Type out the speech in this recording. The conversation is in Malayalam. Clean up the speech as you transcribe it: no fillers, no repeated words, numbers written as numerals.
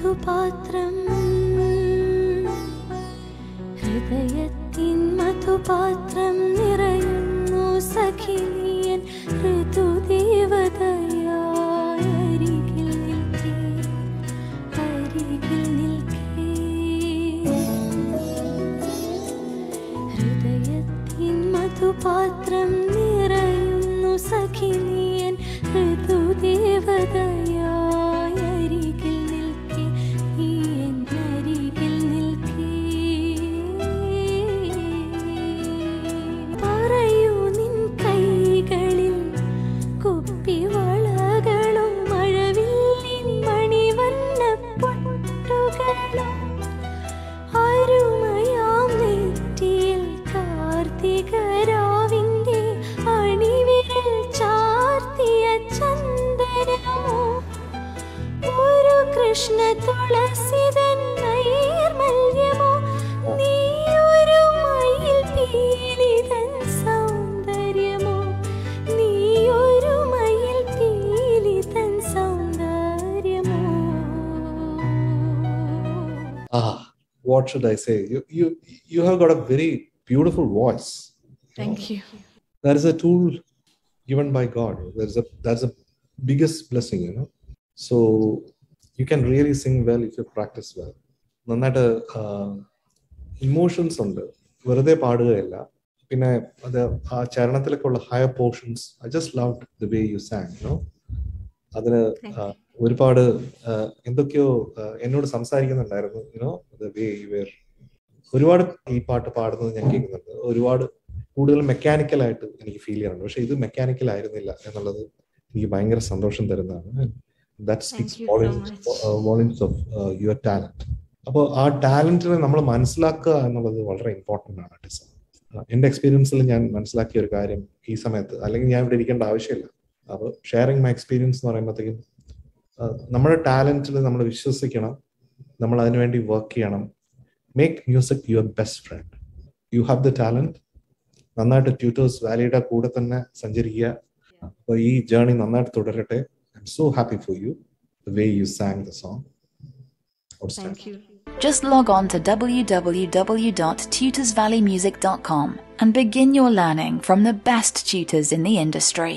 മധുപാത്രം ഹൃദയത്തിൻ മധുപാത്രം നിറയുന്നു സഖിനിയൻ ഋതുദേവതയായി അരികിൽ നിൽക്കേ ഹൃദയത്തിൻ മധുപാത്രം നിറയുന്നു സഖിനിയൻ ഋതുദേവതയായി അരികിൽ നിൽക്കേ നീ എൻ അരികിൽ നിൽക്കേ പറയൂ നിൻ കൈകളിൽ കുപ്പിവളകളും മഴവില്ലിൻ മണിവണ്ണ പൊട്ടുകളും അരുമയാം നെറ്റിയിൽ കാർത്തികരാവിന്റെ അണിവിരൽ ചാർത്തിയ ചന്ദനമോ ഒരു കൃഷ്ണ തുളസിതൻ നൈർമല്യമോ നീ ഒരു മയിൽ പീലിതൻ സൗന്ദര്യമോ നീ ഒരു മയിൽ പീലിതൻ സൗന്ദര്യമോ. What should I say? You have got a very beautiful voice. Thank you. That is a tool given by God. That's a biggest blessing, you know. So you can really sing well if you practice well. നന്നായിട്ട് ഇമോഷൻസ് ഉണ്ട്, വെറുതെ പാടുകയല്ല. പിന്നെ അത് ആ ചരണത്തിലൊക്കെ ഉള്ള higher portions I just love the way you sang, you know. അതിന് ഒരുപാട് എന്തൊക്കെയോ എന്നോട് സംസാരിക്കുന്നുണ്ടായിരുന്നു, you know, the way you were. ഒരുപാട് ഈ പാട്ട് പാടുന്നത് ഞാൻ കേൾക്കുന്നുണ്ട്, ഒരുപാട് കൂടുതൽ മെക്കാനിക്കലായിട്ട് എനിക്ക് ഫീൽ ചെയ്യാറുണ്ട്. പക്ഷെ ഇത് മെക്കാനിക്കൽ ആയിരുന്നില്ല എന്നുള്ളത് എനിക്ക് ഭയങ്കര സന്തോഷം തരുന്നതാണ്. That speaks volumes of your talent. അപ്പോൾ ആ ടാലന്റിനെ നമ്മൾ മനസ്സിലാക്കുക എന്നുള്ളത് വളരെ ഇമ്പോർട്ടൻ്റ് ആണ് ആർട്ടിസം. എൻ്റെ എക്സ്പീരിയൻസിൽ ഞാൻ മനസ്സിലാക്കിയ ഒരു കാര്യം ഈ സമയത്ത്, അല്ലെങ്കിൽ ഞാൻ ഇവിടെ ഇരിക്കേണ്ട ആവശ്യമില്ല. അപ്പോൾ ഷെയറിങ് മൈ എക്സ്പീരിയൻസ് എന്ന് പറയുമ്പോഴത്തേക്കും നമ്മുടെ ടാലന്റിൽ നമ്മൾ വിശ്വസിക്കണം, നമ്മൾ അതിനുവേണ്ടി വർക്ക് ചെയ്യണം. Make music your best friend. You have the talent. നന്നായിട്ട് ട്യൂട്ടേഴ്സ് വാലിയുടെ കൂടെ തന്നെ സഞ്ചരിക്കുക. അപ്പോൾ ഈ ജേർണി നന്നായിട്ട് തുടരട്ടെ. I'm so happy for you, the way you sang the song. Thank you. Just log on to www.tutorsvalleymusic.com and begin your learning from the best tutors in the industry.